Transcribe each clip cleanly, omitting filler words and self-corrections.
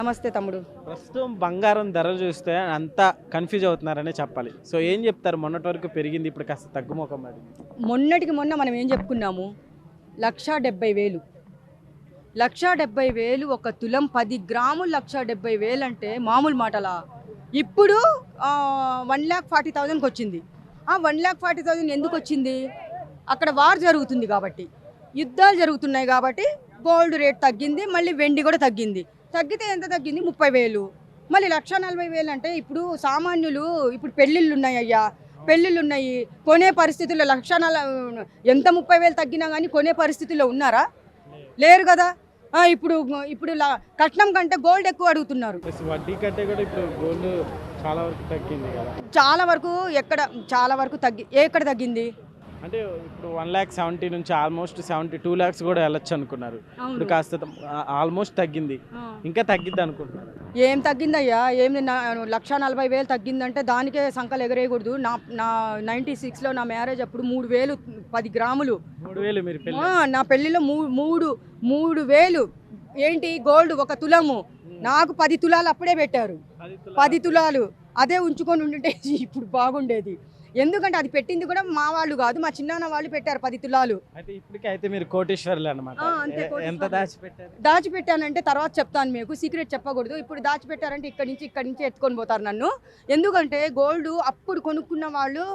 నమస్తే తమ్ముడు. ప్రస్తుతం బంగారం ధరలు చూస్తే అంతా కన్ఫ్యూజ్ అవుతున్నారనే చెప్పాలి. సో ఏం చెప్తారు? మొన్నటి వరకు పెరిగింది, ఇప్పుడు కాస్త తగ్గుముఖం పడింది. మొన్నటికి మొన్న మనం ఏం చెప్పుకున్నాము? 1,70,000 1,70,000 ఒక తులం 10 గ్రాములు 1,70,000 అంటే మామూలు మాటలా? ఇప్పుడు 1,40,000కి వచ్చింది. ఆ 1,40,000 ఎందుకు వచ్చింది? అక్కడ వార్ జరుగుతుంది కాబట్టి, యుద్ధాలు జరుగుతున్నాయి కాబట్టి గోల్డ్ రేట్ తగ్గింది. మళ్ళీ వెండి కూడా తగ్గింది. తగ్గితే ఎంత తగ్గింది? 30,000. మళ్ళీ 1,40,000 అంటే ఇప్పుడు సామాన్యులు, ఇప్పుడు పెళ్ళిళ్ళు ఉన్నాయి అయ్యా, పెళ్ళిళ్ళు ఉన్నాయి, కొనే పరిస్థితుల్లో ఎంత 30,000 తగ్గినా కానీ కొనే పరిస్థితుల్లో ఉన్నారా? లేరు కదా. ఇప్పుడు ఇప్పుడు కట్నం కంటే గోల్డ్ ఎక్కువ అడుగుతున్నారు. వడ్డీ కంటే కూడా ఇప్పుడు గోల్డ్ చాలా వరకు తగ్గింది కదా. చాలా వరకు ఎక్కడ తగ్గింది? అంటే ఇప్పుడు 1,70,000 నుంచి ఆల్మోస్ట్ 72 lakhs కూడా వెళ్ళొచ్చు అనుకున్నారు. ఇప్పుడు కాస్త ఆల్మోస్ట్ తగ్గింది, ఇంకా తగ్గిద్ది అనుకుంటున్నారు. ఏం తగ్గిందయ్యా? 1,40,000 తగ్గిందంటే దానికే సంకలు ఎగరేయకూడదు. నా 96లో నా మ్యారేజ్ అప్పుడు 3,000 10 గ్రాములు. 3,000 మీరు పెళ్లి? నా పెళ్లిలో 3,000 ఏంటి గోల్డ్ ఒక తులము. నాకు 10 తులాలు అప్పుడే పెట్టారు. 10 తులాలు అదే ఉంచుకొని ఉంటుంటే ఇప్పుడు బాగుండేది. ఎందుకంటే అది పెట్టింది కూడా మా వాళ్ళు కాదు, మా చిన్నాన్న వాళ్ళు పెట్టారు 10 తులాలు. అయితే మీరు కోటేశ్వర్లు అన్నమాట. ఎంత దాచిపెట్టానంటే తర్వాత చెప్తాను, మీకు సీక్రెట్ చెప్పకూడదు. ఇప్పుడు దాచిపెట్టారంటే ఇక్కడి నుంచి ఎత్తుకొని పోతారు నన్ను. ఎందుకంటే గోల్డ్ అప్పుడు కొనుక్కున్న వాళ్ళు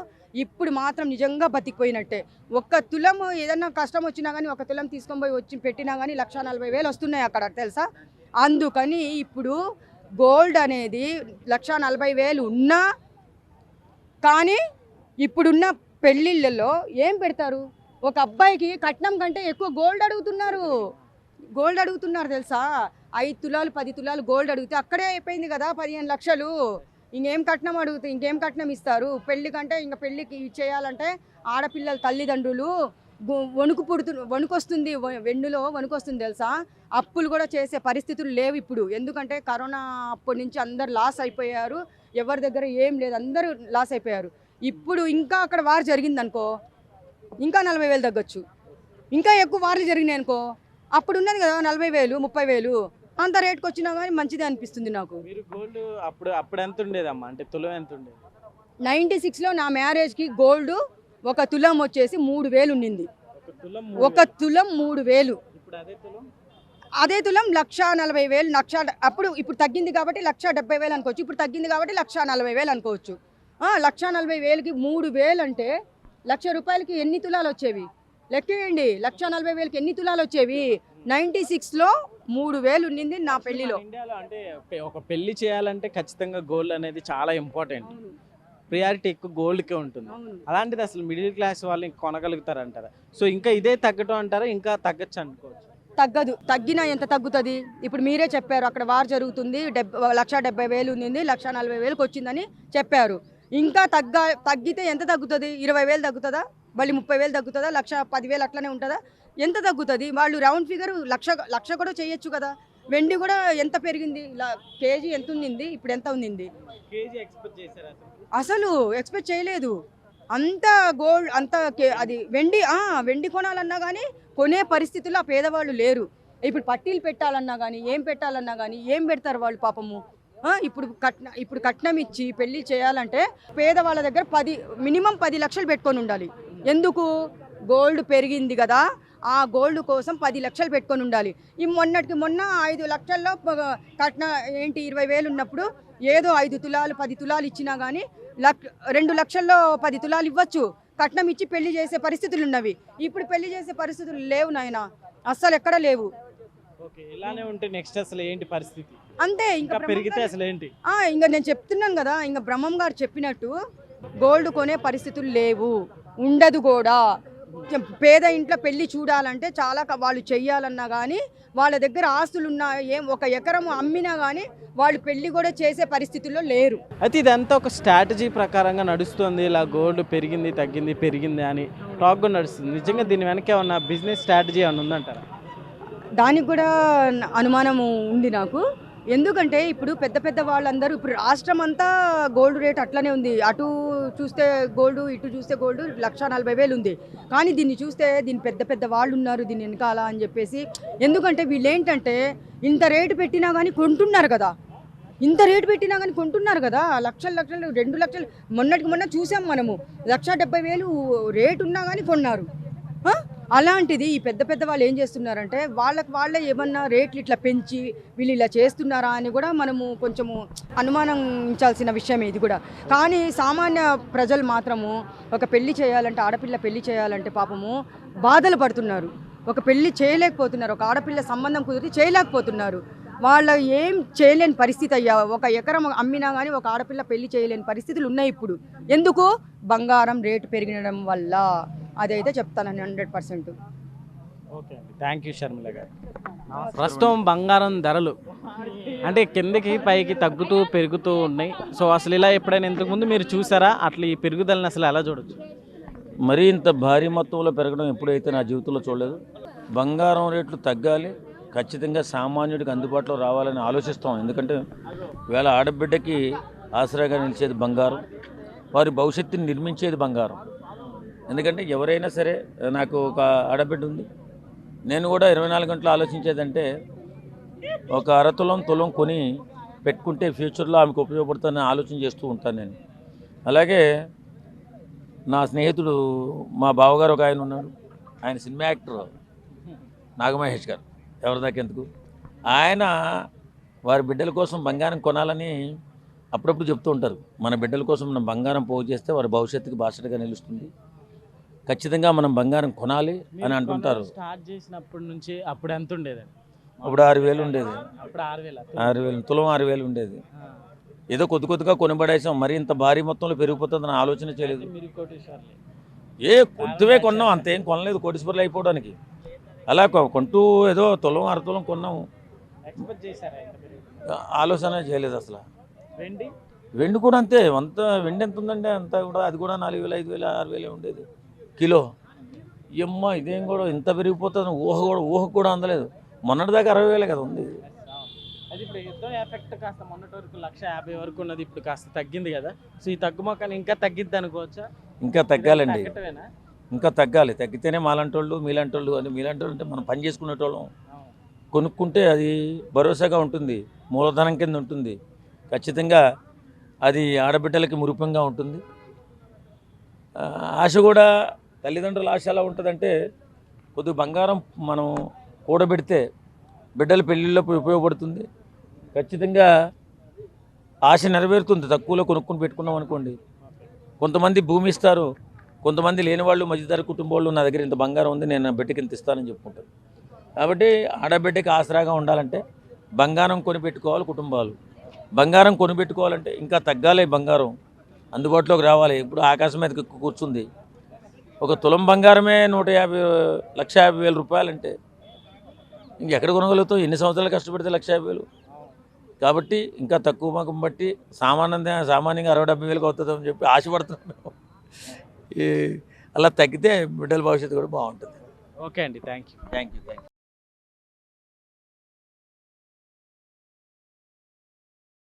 ఇప్పుడు మాత్రం నిజంగా బతికిపోయినట్టే. ఒక్క తులము ఏదన్నా కష్టం వచ్చినా కానీ ఒక తులం తీసుకొని పోయి వచ్చి పెట్టినా కానీ 1,40,000 వస్తున్నాయి అక్కడ, తెలుసా? అందుకని ఇప్పుడు గోల్డ్ అనేది 1,40,000 ఉన్నా కానీ ఇప్పుడున్న పెళ్ళిళ్ళలో ఏం పెడతారు? ఒక అబ్బాయికి కట్నం కంటే ఎక్కువ గోల్డ్ అడుగుతున్నారు తెలుసా? 5 తులాలు 10 తులాలు గోల్డ్ అడిగితే అక్కడే అయిపోయింది కదా 15 లక్షలు. ఇంకేం కట్నం ఇస్తారు? పెళ్లి కంటే ఇంకా పెళ్లికి చేయాలంటే ఆడపిల్లల తల్లిదండ్రులు వణుకొస్తుంది, వెన్నులో వణుకొస్తుంది తెలుసా? అప్పులు కూడా చేసే పరిస్థితులు లేవు ఇప్పుడు. ఎందుకంటే కరోనా అప్పటి నుంచి అందరు లాస్ అయిపోయారు. ఎవరి దగ్గర ఏం లేదు, అందరూ లాస్ అయిపోయారు. ఇప్పుడు ఇంకా అక్కడ వార్ జరిగింది అనుకో, ఇంకా 40,000 తగ్గొచ్చు. ఇంకా ఎక్కువ వార్లు జరిగినాయి అనుకో, అప్పుడు ఉన్నది కదా 40,000 30,000, అంత రేట్కి వచ్చినా కానీ మంచిదే అనిపిస్తుంది నాకు. మీరు గోల్డ్ అప్పుడు ఎంత ఉండేదమ్మా? అంటే తులం ఎంత ఉండేది? 96లో నా మ్యారేజ్కి గోల్డ్ ఒక తులం వచ్చేసి 3,000 ఉండింది. ఒక తులం 3,000. అదే తులం 1,40,000. ఇప్పుడు తగ్గింది కాబట్టి 1,70,000 అనుకోవచ్చు. ఇప్పుడు తగ్గింది కాబట్టి 1,40,000 అనుకోవచ్చు. 1,40,000కి 3,000 అంటే ₹1,00,000 ఎన్ని తులాలు వచ్చేవి? లెక్కేయండి. 1,40,000కి ఎన్ని తులాలు వచ్చేవి? 96లో 3,000 ఉండింది నా పెళ్లిలో. ఇండియాలో అంటే ఒక పెళ్లి చేయాలంటే ఖచ్చితంగా గోల్డ్ అనేది చాలా ఇంపార్టెంట్. ప్రియారిటీ ఎక్కువ గోల్డ్కే ఉంటుంది. అలాంటిది అసలు మిడిల్ క్లాస్ వాళ్ళు కొనగలుగుతారంటారా? సో ఇంకా ఇదే తగ్గటం అంటారా? ఇంకా తగ్గచ్చు అనుకోవచ్చు? తగ్గదు. తగ్గినా ఎంత తగ్గుతుంది? ఇప్పుడు మీరే చెప్పారు అక్కడ వార్ జరుగుతుంది, 1,70,000 ఉంది, 1,40,000కి వచ్చిందని చెప్పారు. ఇంకా తగ్గితే ఎంత తగ్గుతుంది? 20,000 తగ్గుతుందా? మళ్ళీ 30,000 తగ్గుతుందా? 10,000 అట్లనే ఉంటుందా? ఎంత తగ్గుతుంది? వాళ్ళు రౌండ్ ఫిగర్ లక్ష కూడా చేయొచ్చు కదా. వెండి కూడా ఎంత పెరిగింది? కేజీ ఎంత ఉండింది, ఇప్పుడు ఎంత ఉండింది? అసలు ఎక్స్పెక్ట్ చేయలేదు. అంత గోల్డ్ అది వెండి కొనాలన్నా కానీ కొనే పరిస్థితుల్లో ఆ పేదవాళ్ళు లేరు. ఇప్పుడు పట్టీలు పెట్టాలన్నా కానీ ఏం పెడతారు వాళ్ళు పాపము? ఇప్పుడు కట్నం ఇచ్చి పెళ్లి చేయాలంటే పేదవాళ్ళ దగ్గర మినిమం 10 లక్షలు పెట్టుకొని ఉండాలి. ఎందుకు? గోల్డ్ పెరిగింది కదా, ఆ గోల్డ్ కోసం 10 లక్షలు పెట్టుకొని ఉండాలి. ఈ మొన్న 5 లక్షల్లో కట్న 20,000 ఉన్నప్పుడు ఏదో 5 తులాలు 10 తులాలు ఇచ్చినా కానీ 2 లక్షల్లో 10 తులాలు ఇవ్వచ్చు. కట్నం ఇచ్చి పెళ్లి చేసే పరిస్థితులు ఉన్నవి. ఇప్పుడు పెళ్లి చేసే పరిస్థితులు లేవు నాయన, అస్సలు ఎక్కడ లేవు. ఇలానే ఉంటే నెక్స్ట్ అసలు ఏంటి పరిస్థితి? అంతే, ఇంకా పెరిగితే అసలు ఏంటి? ఇంకా నేను చెప్తున్నాను కదా, ఇంకా బ్రహ్మం గారు చెప్పినట్టు గోల్డ్ కొనే పరిస్థితులు లేవు, ఉండదు కూడా. పేద ఇంట్లో పెళ్లి చూడాలంటే చాలా వాళ్ళు చెయ్యాలన్నా కానీ వాళ్ళ దగ్గర ఆస్తులు ఉన్నా, ఒక ఎకరం అమ్మినా కానీ వాళ్ళు పెళ్లి కూడా చేసే పరిస్థితుల్లో లేరు. అయితే ఇదంతా ఒక స్ట్రాటజీ ప్రకారంగా నడుస్తుంది. ఇలా గోల్డ్ పెరిగింది పెరిగింది అని టాక్ కూడా నడుస్తుంది. నిజంగా దీని వెనక ఏమన్నా బిజినెస్ స్ట్రాటజీ ఏమన్నా ఉందంటారా? దానికి కూడా అనుమానం ఉంది నాకు. ఎందుకంటే ఇప్పుడు పెద్ద పెద్ద వాళ్ళందరూ ఇప్పుడు రాష్ట్రం అంతా గోల్డ్ రేట్ అట్లనే ఉంది. అటు చూస్తే గోల్డ్, ఇటు చూస్తే గోల్డ్ 1,40,000 ఉంది. కానీ దీన్ని చూస్తే దీని పెద్ద పెద్ద వాళ్ళు ఉన్నారు దీని వెనకాల అని చెప్పేసి. ఎందుకంటే వీళ్ళు ఏంటంటే ఇంత రేటు పెట్టినా కానీ కొంటున్నారు కదా, ఇంత రేటు పెట్టినా కానీ కొంటున్నారు కదా. లక్షలు 2 లక్షలు మొన్నటికి మొన్న చూసాం మనము. 1,70,000 రేటు ఉన్నా కానీ కొన్నారు. అలాంటిది ఈ పెద్ద పెద్ద వాళ్ళు ఏం చేస్తున్నారంటే వాళ్ళే ఏమన్నా రేట్లు ఇట్లా పెంచి వీళ్ళు ఇలా చేస్తున్నారా అని కూడా మనము కొంచెము అనుమానించాల్సిన విషయమే ఇది కూడా. కానీ సామాన్య ప్రజలు మాత్రము ఒక పెళ్లి చేయాలంటే, ఆడపిల్ల పెళ్లి చేయాలంటే పాపము బాధలు పడుతున్నారు. ఒక పెళ్లి చేయలేకపోతున్నారు, ఒక ఆడపిల్ల సంబంధం కుదిరి చేయలేకపోతున్నారు. వాళ్ళు ఏం చేయలేని పరిస్థితి అయ్యా. ఒక ఎకరం అమ్మినా కానీ ఒక ఆడపిల్ల పెళ్లి చేయలేని పరిస్థితులు ఉన్నాయి ఇప్పుడు. ఎందుకు? బంగారం రేటు పెరిగడం వల్ల. అదైతే చెప్తాను 100%. ఓకే అండి, థ్యాంక్ యూ షర్మిల గారు. ప్రస్తుతం బంగారం ధరలు అంటే కిందకి పైకి తగ్గుతూ పెరుగుతూ ఉన్నాయి. సో అసలు ఇలా ఎప్పుడైనా ఇంతకుముందు మీరు చూసారా? అట్లా ఈ పెరుగుదలని అసలు ఎలా చూడొచ్చు? మరీ ఇంత భారీ మొత్తంలో పెరగడం ఎప్పుడైతే నా జీవితంలో చూడలేదు. బంగారం రేట్లు తగ్గాలి, ఖచ్చితంగా సామాన్యుడికి అందుబాటులో రావాలని ఆలోచిస్తాం. ఎందుకంటే వేళ ఆడబిడ్డకి ఆసరాగా నిలిచేది బంగారం, వారి భవిష్యత్తుని నిర్మించేది బంగారం. ఎందుకంటే ఎవరైనా సరే, నాకు ఒక ఆడబిడ్డ ఉంది, నేను కూడా 24 గంటలు ఆలోచించేదంటే ఒక అరతులం తులం కొని పెట్టుకుంటే ఫ్యూచర్లో ఆమెకు ఉపయోగపడుతుందని ఆలోచన చేస్తూ ఉంటాను నేను. అలాగే నా స్నేహితుడు మా బావగారు ఒక ఆయన ఉన్నాడు, ఆయన సినిమా యాక్టర్ నాగమహేష్ గారు, ఎవరిదాకెందుకు, ఆయన వారి బిడ్డల కోసం బంగారం కొనాలని అప్పుడప్పుడు చెప్తూ ఉంటారు. మన బిడ్డల కోసం మనం బంగారం పోగు చేస్తే వారి భవిష్యత్తుకి బాసటగా నిలుస్తుంది, ఖచ్చితంగా మనం బంగారం కొనాలి అని అంటుంటారు. స్టార్ట్ చేసినప్పటి నుంచి అప్పుడు ఎంత ఉండేది? అప్పుడు 6,000 ఉండేది. అప్పుడు 6,000, 6,000 తులం 6,000 ఉండేది. ఏదో కొద్దిగా కొనబడేసాం, మరి ఇంత భారీ మొత్తంలో పెరిగిపోతుందని ఆలోచన చేయలేదు. మీరు కోటేశ్వర్లే. కొద్దివే కొన్నాం, అంతేం కొనలేదు కోటీశ్వర్లు అయిపోవడానికి. అలా కొంటూ ఏదో తులం అరతులం కొన్నాము, ఎక్స్పెక్ట్ చేశారా ఇంత పెరుగుతుంది? ఆలోచన చేయలేదు అసలు. వెండి కూడా అంతే, అంత వెండి ఎంత ఉందంటే అంతా కూడా, అది కూడా 4,000, 5,000, 6,000 ఉండేది కిలో. ఎమ్మ ఇదేం కూడా ఇంత పెరిగిపోతుంది ఊహ కూడా అందలేదు. మొన్నటిదాకా 60,000 కదా ఉంది. అది ఇప్పుడు యుద్ధం ఎఫెక్ట్ కాస్త మొన్నటి వరకు 1,50,000 వరకు ఉన్నది, ఇప్పుడు కాస్త తగ్గింది కదా. సో ఈ తగ్గుమొక్కని ఇంకా తగ్గిద్ది అనుకోవచ్చా? ఇంకా తగ్గాలండి, తగ్గటమేనా? ఇంకా తగ్గాలి. తగ్గితేనే మాలాంటోళ్ళు మీలాంటోళ్ళు అని, మీలాంటోళ్ళు అంటే మనం పని చేసుకునేటోళ్ళం కొనుక్కుంటే అది భరోసాగా ఉంటుంది, మూలధనం కింద ఉంటుంది. ఖచ్చితంగా అది ఆడబిడ్డలకి మురిపంగా ఉంటుంది. ఆశ కూడా, తల్లిదండ్రుల ఆశ ఎలా ఉంటుందంటే, కొద్దిగా బంగారం మనం కూడబెడితే బిడ్డల పెళ్ళిళ్ళలో ఉపయోగపడుతుంది. ఖచ్చితంగా ఆశ నెరవేరుతుంది. తక్కువలో కొనుక్కొని పెట్టుకున్నాం అనుకోండి, కొంతమంది భూమి ఇస్తారు, కొంతమంది లేని వాళ్ళు మధ్యతర కుటుంబాలు నా దగ్గర ఇంత బంగారం ఉంది, నేను నా బిడ్డకి ఇంత ఇస్తానని చెప్పుకుంటారు. కాబట్టి ఆడబిడ్డకి ఆసరాగా ఉండాలంటే బంగారం కొనిపెట్టుకోవాలి కుటుంబాలు. బంగారం కొనిపెట్టుకోవాలంటే ఇంకా తగ్గాలి, బంగారం అందుబాటులోకి రావాలి. ఇప్పుడు ఆకాశం మీద కూర్చుంది, ఒక తులం బంగారమే 1,50,000 రూపాయలంటే ఇంకెక్కడ కొనగలుగుతావు? ఎన్ని సంవత్సరాలు కష్టపడితే 1,50,000? కాబట్టి ఇంకా తక్కువ మాకం బట్టి సామాన్యంగా 60,000-70,000 అవుతుందని చెప్పి ఆశపడుతున్నాం మేము. అలా తగ్గితే బిడ్డల భవిష్యత్తు కూడా బాగుంటుంది. ఓకే అండి, థ్యాంక్ యూ.